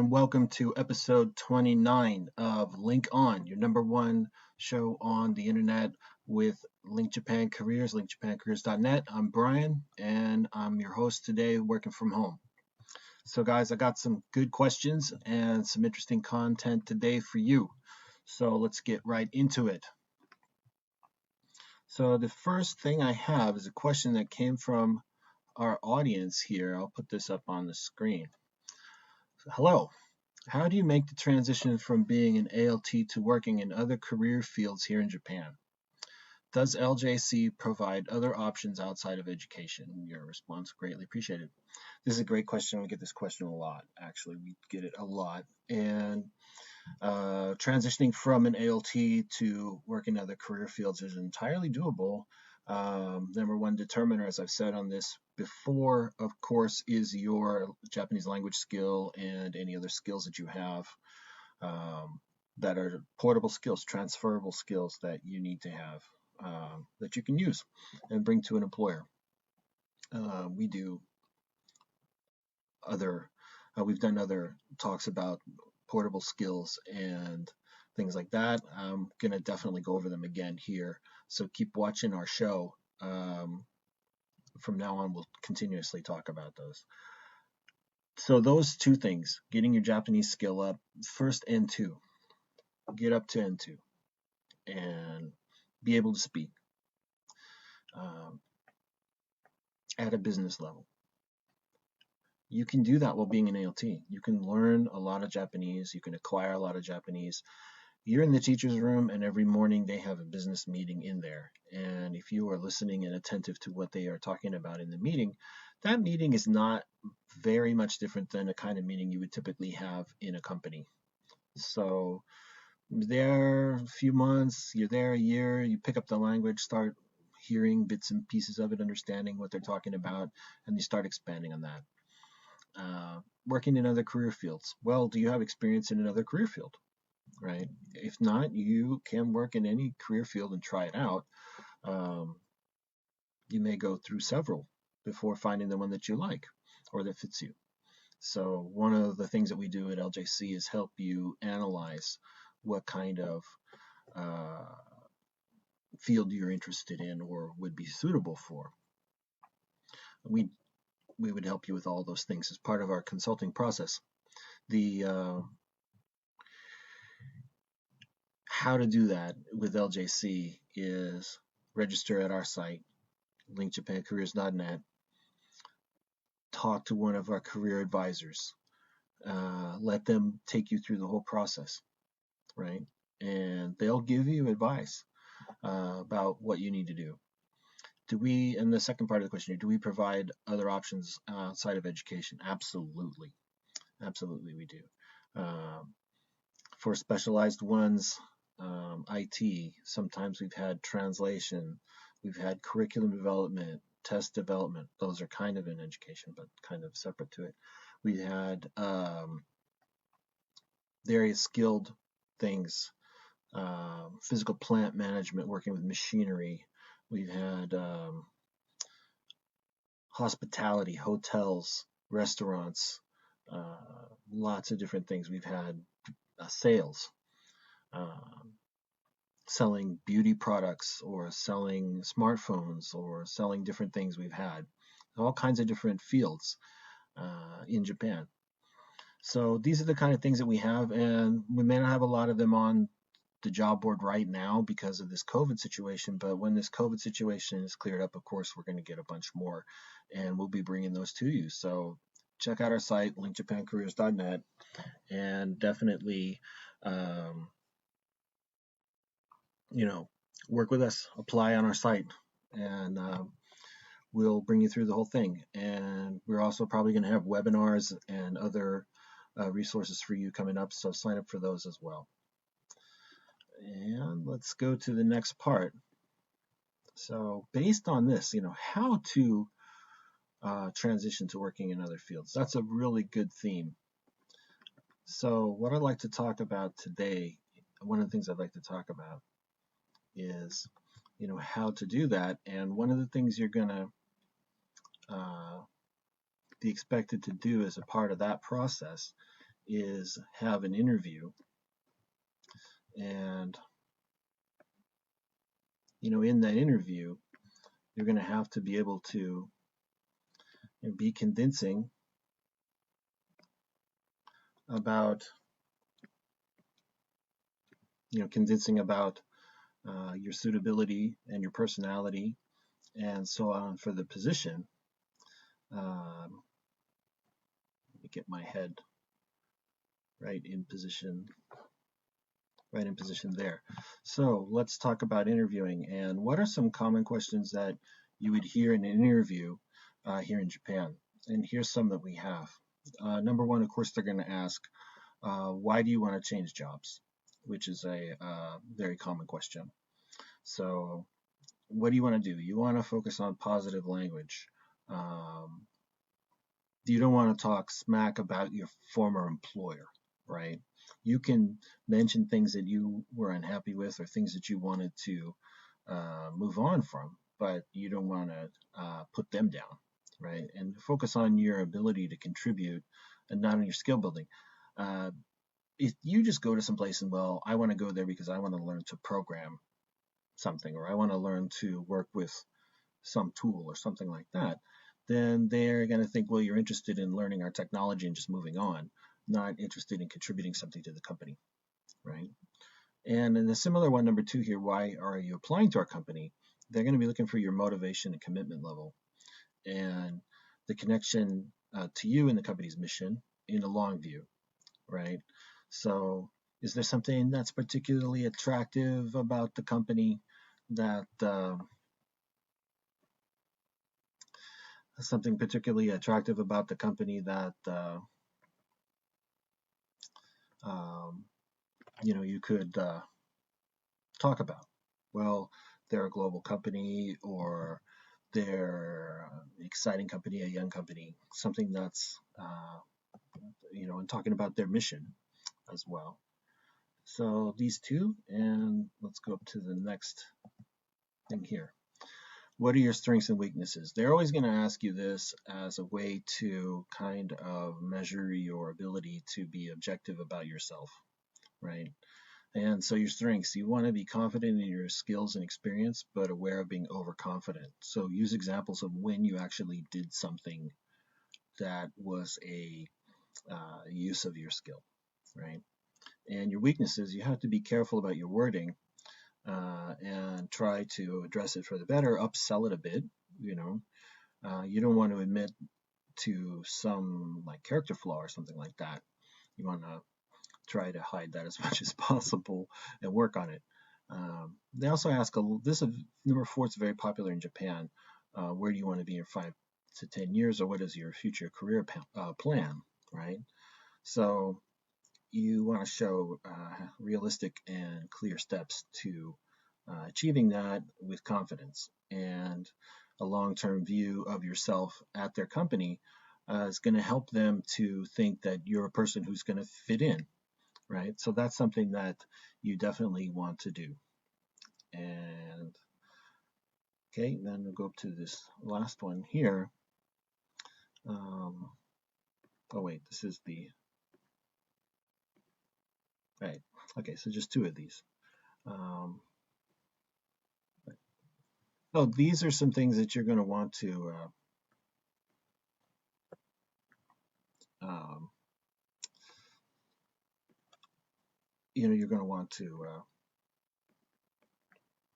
and welcome to episode 29 of Link On, your number one show on the internet with Link Japan Careers, linkjapancareers.net. I'm Brian, and I'm your host today, working from home. So, guys, I got some good questions and some interesting content today for you. So, let's get right into it. So, the first thing I have is a question that came from our audience here. I'll put this up on the screen. Hello. How do you make the transition from being an ALT to working in other career fields here in Japan? Does LJC provide other options outside of education? Your response greatly appreciated. This is a great question. We get this question a lot. Actually, we get it a lot. And transitioning from an ALT to work in other career fields is entirely doable. Number one determiner, as I've said on this before, of course, is your Japanese language skill and any other skills that you have that are portable skills, transferable skills that you need to have that you can use and bring to an employer. We've done other talks about portable skills and things like that. I'm going to definitely go over them again here. So keep watching our show. From now on, we'll continuously talk about those. So those two things, getting your Japanese skill up, first N2, get up to N2, and be able to speak at a business level. You can do that while being an ALT. You can learn a lot of Japanese. You can acquire a lot of Japanese. You're in the teacher's room, and every morning they have a business meeting in there. And if you are listening and attentive to what they are talking about in the meeting, that meeting is not very much different than a kind of meeting you would typically have in a company. So there a few months, you're there a year, you pick up the language, start hearing bits and pieces of it, understanding what they're talking about, and you start expanding on that. Working in other career fields. Well, do you have experience in another career field? Right? If not, you can work in any career field and try it out. You may go through several before finding the one that you like or that fits you. So one of the things that we do at LJC is help you analyze what kind of field you're interested in or would be suitable for. We would help you with all those things as part of our consulting process. How to do that with LJC is register at our site, linkjapancareers.net, talk to one of our career advisors, let them take you through the whole process, right? And they'll give you advice about what you need to do. And the second part of the question, do we provide other options outside of education? Absolutely. Absolutely we do. For specialized ones, IT, sometimes we've had translation, we've had curriculum development, test development. Those are kind of in education, but kind of separate to it. We had various skilled things, physical plant management, working with machinery. We've had hospitality, hotels, restaurants, lots of different things. We've had sales, selling beauty products or selling smartphones or selling different things. We've had all kinds of different fields in Japan. So these are the kind of things that we have, and we may not have a lot of them on the job board right now because of this COVID situation, but when this COVID situation is cleared up, of course, we're going to get a bunch more, and we'll be bringing those to you. So check out our site, linkjapancareers.net, and definitely, work with us, apply on our site, and we'll bring you through the whole thing. And we're also probably going to have webinars and other resources for you coming up, so sign up for those as well. And let's go to the next part. So based on this, how to transition to working in other fields. That's a really good theme. So what I'd like to talk about today, one of the things I'd like to talk about is, how to do that. And one of the things you're going to be expected to do as a part of that process is have an interview, and in that interview, you're going to have to be able to be convincing about your suitability and your personality and so on for the position. Let me get my head right in position there. So let's talk about interviewing, and what are some common questions that you would hear in an interview here in Japan? And here's some that we have. Number one, of course, they're going to ask, why do you want to change jobs? Which is a very common question. So what do you want to do? You want to focus on positive language. You don't want to talk smack about your former employer, right? You can mention things that you were unhappy with or things that you wanted to move on from, but you don't want to put them down, right? And focus on your ability to contribute and not on your skill building. If you just go to some place and, well, I want to go there because I want to learn to program something, or I want to learn to work with some tool or something like that, then they're going to think, well, you're interested in learning our technology and just moving on, not interested in contributing something to the company, right? And in a similar one, number two here, why are you applying to our company? They're going to be looking for your motivation and commitment level and the connection to you and the company's mission in a long view, right? So is there something that's particularly attractive about the company that something particularly attractive about the company that you could talk about? Well, they're a global company, or they're an exciting company, a young company, something that's and talking about their mission as well. So these two, and let's go up to the next thing here. What are your strengths and weaknesses? They're always going to ask you this as a way to kind of measure your ability to be objective about yourself, right? And so your strengths, you want to be confident in your skills and experience, but aware of being overconfident. So use examples of when you actually did something that was a use of your skill, right? And your weaknesses, you have to be careful about your wording and try to address it for the better, upsell it a bit. You don't want to admit to some like character flaw or something like that. You want to try to hide that as much as possible and work on it. They also ask, this is number 4, it's very popular in Japan. Where do you want to be in 5 to 10 years, or what is your future career plan, right? So you want to show realistic and clear steps to achieving that with confidence, and a long-term view of yourself at their company is going to help them to think that you're a person who's going to fit in, right? So that's something that you definitely want to do. And okay, then we'll go up to this last one here. Oh wait, this is the right. Okay, so just 2 of these. So these are some things that you're going to want to you're going to want to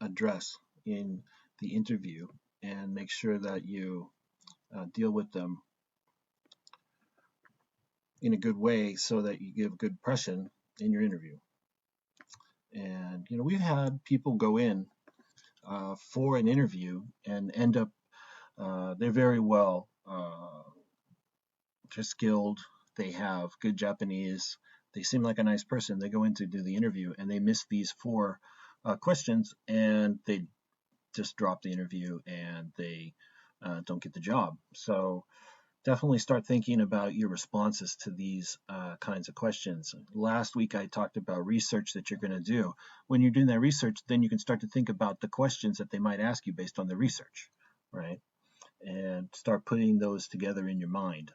address in the interview, and make sure that you deal with them in a good way so that you give a good impression in your interview. And we've had people go in for an interview and end up they're very well they're skilled, they have good Japanese, they seem like a nice person. They go in to do the interview and they miss these 4 questions, and they just drop the interview and they don't get the job. So definitely start thinking about your responses to these kinds of questions. Last week I talked about research that you're going to do. When you're doing that research, then you can start to think about the questions that they might ask you based on the research, right? And start putting those together in your mind.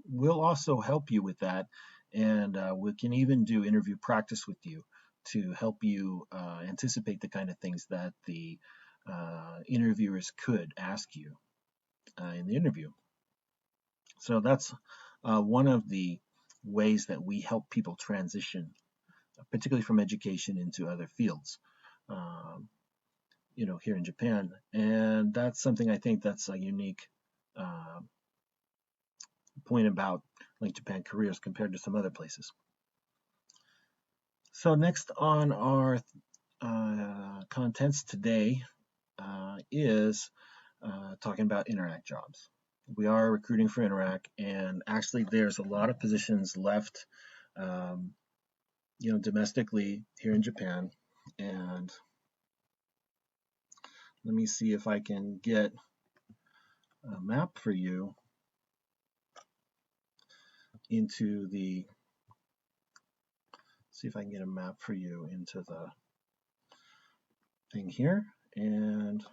We'll also help you with that and we can even do interview practice with you to help you anticipate the kind of things that the interviewers could ask you in the interview. So that's one of the ways that we help people transition, particularly from education into other fields, um, here in Japan. And that's something I think that's a unique uh, point about LiNK Japan Careers compared to some other places. So next on our contents today is talking about Interac Jobs. We are recruiting for Interac, and actually there's a lot of positions left, um, domestically here in Japan. And let me see if I can get a map for you into the, see if I can get a map for you into the thing here. And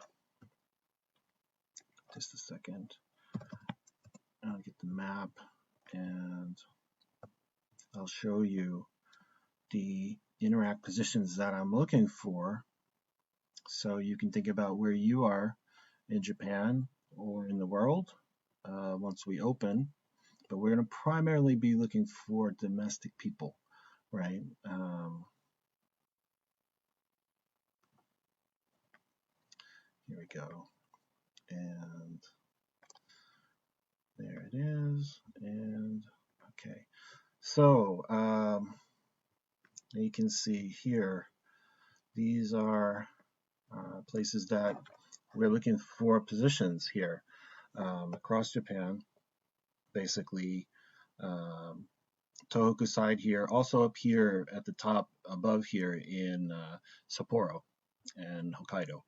just a second, I'll get the map and I'll show you the Interac positions that I'm looking for, so you can think about where you are in Japan or in the world once we open. But we're going to primarily be looking for domestic people, right? Here we go. And there it is. And okay. So you can see here, these are places that we're looking for positions here across Japan. Basically, Tohoku side here, also up here at the top above here in Sapporo and Hokkaido.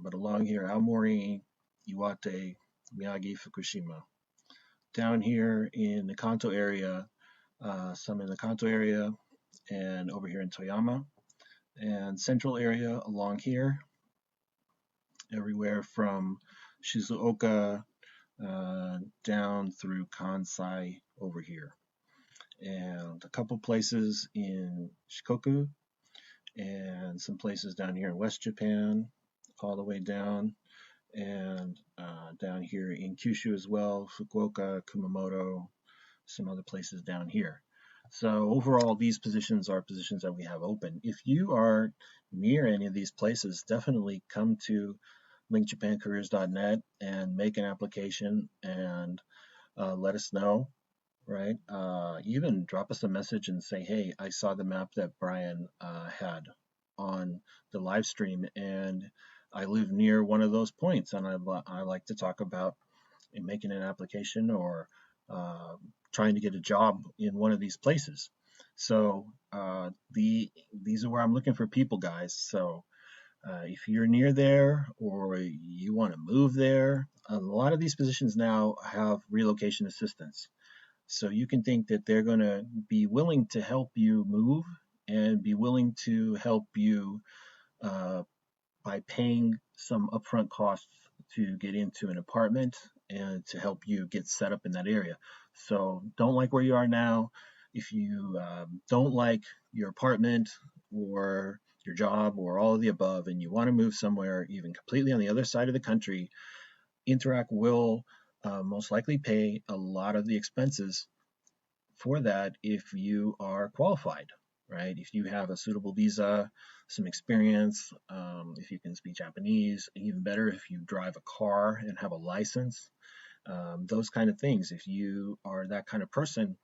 But along here, Aomori, Iwate, Miyagi, Fukushima. Down here in the Kanto area, some in the Kanto area, and over here in Toyama. And central area along here, everywhere from Shizuoka down through Kansai over here. And a couple places in Shikoku, and some places down here in West Japan, all the way down, and down here in Kyushu as well, Fukuoka, Kumamoto, some other places down here. So overall, these positions are positions that we have open. If you are near any of these places, definitely come to linkjapancareers.net and make an application and let us know, right? Even drop us a message and say, hey, I saw the map that Brian had on the live stream, and I live near one of those points, and I like to talk about making an application or trying to get a job in one of these places. So these are where I'm looking for people, guys. So if you're near there or you want to move there, a lot of these positions now have relocation assistance. So you can think that they're going to be willing to help you move and be willing to help you by paying some upfront costs to get into an apartment and to help you get set up in that area. So don't like where you are now. If you don't like your apartment or your job or all of the above, and you want to move somewhere even completely on the other side of the country, Interac will most likely pay a lot of the expenses for that if you are qualified, right? If you have a suitable visa, some experience, if you can speak Japanese, even better if you drive a car and have a license, those kind of things. If you are that kind of person,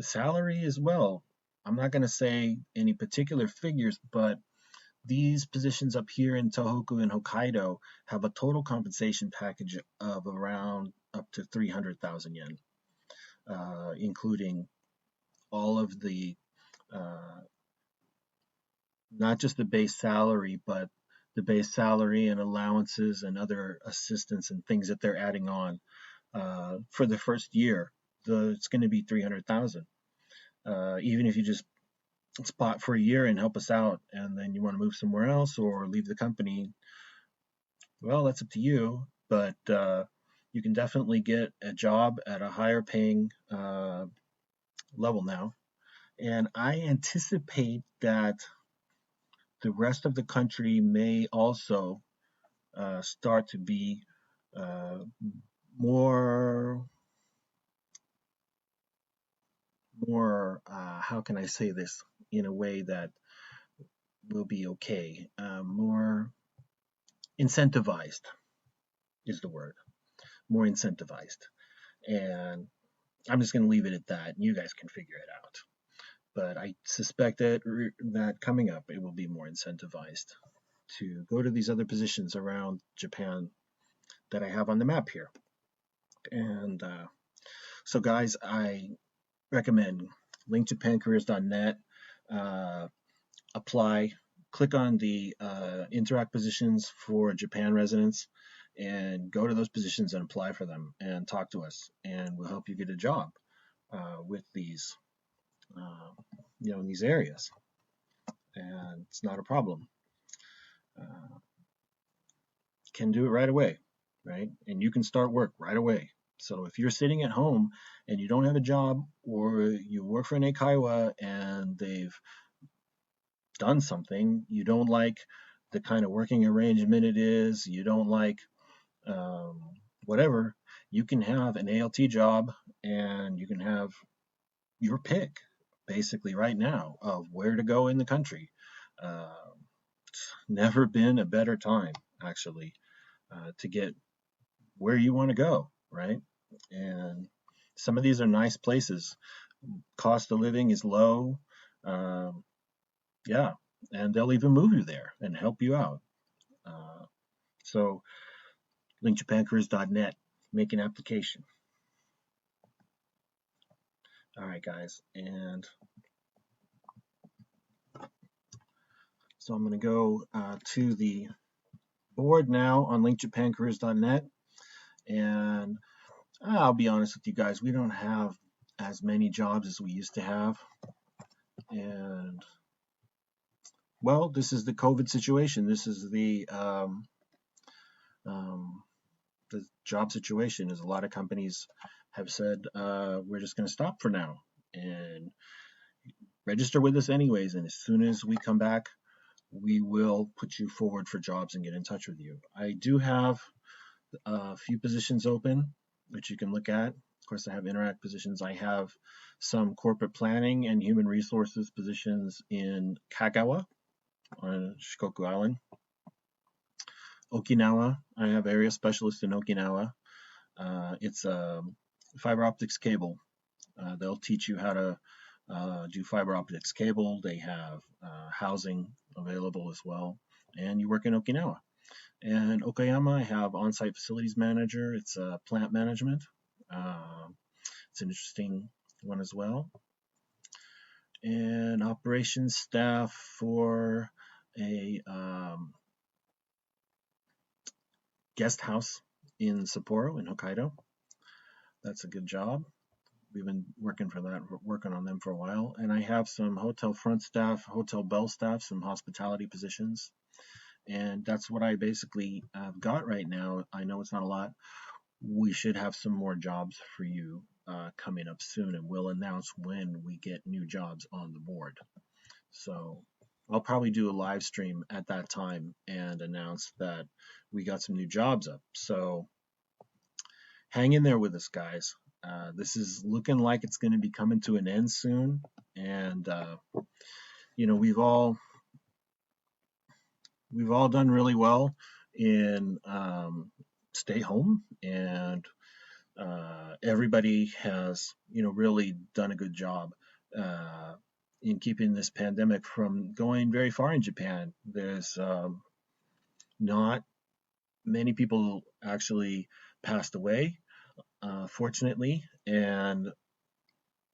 salary as well. I'm not going to say any particular figures, but these positions up here in Tohoku and Hokkaido have a total compensation package of around up to 300,000 yen, including all of the, not just the base salary, but the base salary and allowances and other assistance and things that they're adding on for the first year. It's going to be 300,000. Even if you just spot for a year and help us out, and then you want to move somewhere else or leave the company, well, that's up to you. But you can definitely get a job at a higher paying level now, and I anticipate that the rest of the country may also start to be uh, more how can I say this in a way that will be okay, more incentivized is the word, more incentivized. And I'm just going to leave it at that. You guys can figure it out. But I suspect that coming up, it will be more incentivized to go to these other positions around Japan that I have on the map here. And so, guys, I recommend linkjapancareers.net. Uh, Apply. Click on the Interac positions for Japan residents, and go to those positions and apply for them, and talk to us, and we'll help you get a job with these, uh, in these areas. And it's not a problem. Uh, can do it right away, right? And you can start work right away. So if you're sitting at home and you don't have a job, or you work for an eikaiwa and they've done something you don't like, the kind of working arrangement it is, you don't like, um, whatever, you can have an ALT job, and you can have your pick basically right now of where to go in the country. Uh, Never been a better time, actually, to get where you want to go, right? And some of these are nice places. Cost of living is low. Um, yeah, and they'll even move you there and help you out. Uh, so, linkjapancareers.net, make an application. All right, guys, and so I'm going to go to the board now on linkjapancareers.net, and I'll be honest with you guys, we don't have as many jobs as we used to have, and well, this is the COVID situation. This is um, the job situation. Is a lot of companies have said we're just going to stop for now and register with us anyways. And as soon as we come back, we will put you forward for jobs and get in touch with you. I do have a few positions open, which you can look at. Of course, I have Interac positions. I have some corporate planning and human resources positions in Kagawa on Shikoku Island. Okinawa, I have area specialist in Okinawa. It's a fiber optics cable. They'll teach you how to do fiber optics cable. They have housing available as well. And you work in Okinawa. And Okayama, I have on-site facilities manager. It's plant management. It's an interesting one as well. And operations staff for a guest house in Sapporo in Hokkaido. That's a good job. We've been working on them for a while. And I have some hotel front staff, hotel bell staff, some hospitality positions. And that's what I basically have got right now. I know it's not a lot. We should have some more jobs for you coming up soon, and we'll announce when we get new jobs on the board. So I'll probably do a live stream at that time and announce that we got some new jobs up. So hang in there with us, guys. This is looking like it's going to be coming to an end soon, and we've all done really well in stay home, and everybody has really done a good job in keeping this pandemic from going very far in Japan. There's not many people actually passed away, fortunately, and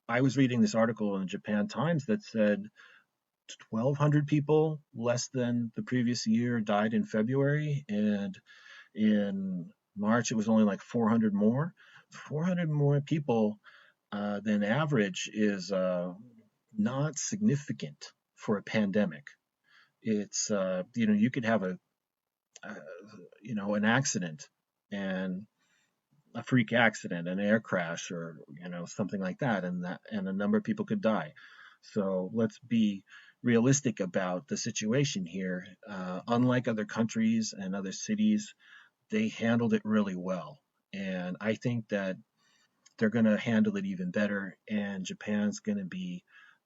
I was reading this article in the Japan Times that said 1,200 people less than the previous year died in February, and in March it was only like 400 more. 400 more people than average is not significant for a pandemic. It's you could have an accident, and a freak accident, an air crash, or something like that, and a number of people could die. So let's be realistic about the situation here. Unlike other countries and other cities, they handled it really well, and I think that they're going to handle it even better. And Japan's going to be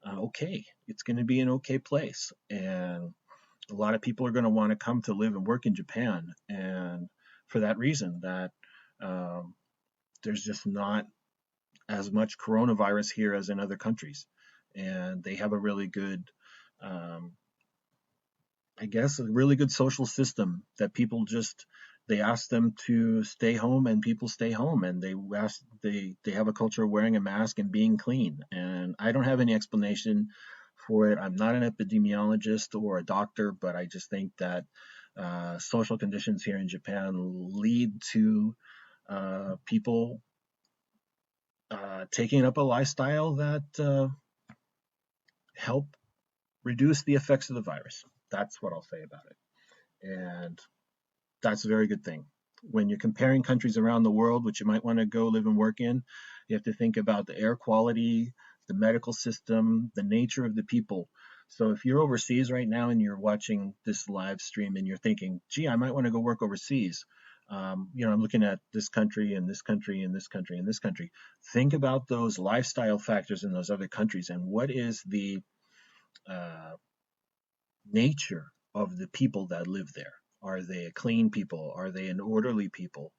okay. It's going to be an okay place, and a lot of people are going to want to come to live and work in Japan, and for that reason, that um, there's just not as much coronavirus here as in other countries, and they have a really good, um, I guess, a really good social system that people just they ask them to stay home, and people stay home, and they have a culture of wearing a mask and being clean. And I don't have any explanation for it. I'm not an epidemiologist or a doctor, but I just think that social conditions here in Japan lead to people taking up a lifestyle that help reduce the effects of the virus. That's what I'll say about it. And that's a very good thing. When you're comparing countries around the world, which you might want to go live and work in, you have to think about the air quality, the medical system, the nature of the people. So if you're overseas right now and you're watching this live stream and you're thinking, gee, I might want to go work overseas. I'm looking at this country and this country and this country and this country. Think about those lifestyle factors in those other countries, and what is the uh, nature of the people that live there. Are they a clean people? Are they an orderly people?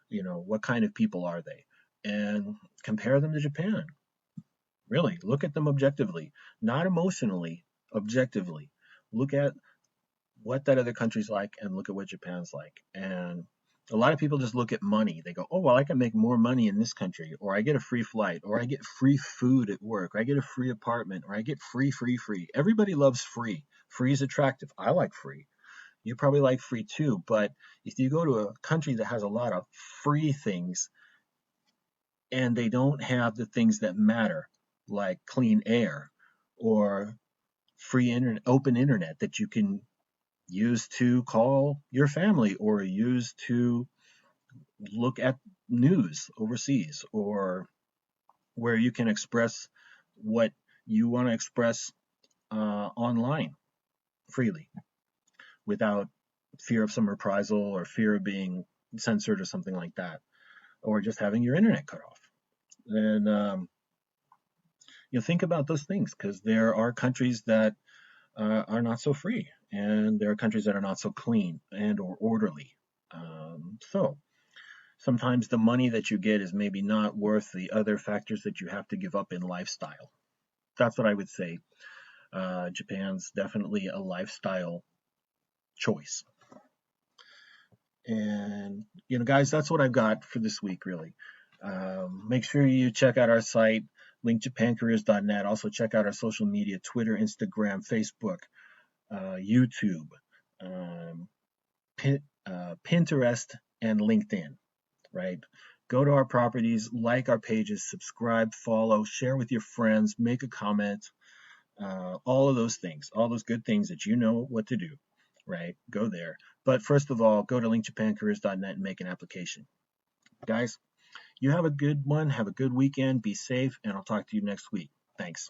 What kind of people are they? And compare them to Japan. Really, look at them objectively, not emotionally, objectively. Look at what that other country's like and look at what Japan's like. And a lot of people just look at money. They go, oh, well, I can make more money in this country, or I get a free flight, or I get free food at work, or I get a free apartment, or I get free, free, free. Everybody loves free. Free is attractive. I like free. You probably like free too. But if you go to a country that has a lot of free things and they don't have the things that matter, like clean air or free internet, open internet that you can use to call your family or use to look at news overseas, or where you can express what you want to express online freely without fear of some reprisal or fear of being censored or something like that, or just having your internet cut off. And think about those things, because there are countries that are not so free, and there are countries that are not so clean and or orderly. So sometimes the money that you get is maybe not worth the other factors that you have to give up in lifestyle. That's what I would say. Japan's definitely a lifestyle choice. And, guys, that's what I've got for this week, really. Make sure you check out our site, linkjapancareers.net. Also, check out our social media: Twitter, Instagram, Facebook, YouTube, um, Pinterest, and LinkedIn, right? Go to our properties, like our pages, subscribe, follow, share with your friends, make a comment, all of those things, all those good things that you know what to do, right? Go there. But first of all, go to linkjapancareers.net and make an application. Guys, you have a good one. Have a good weekend. Be safe, and I'll talk to you next week. Thanks.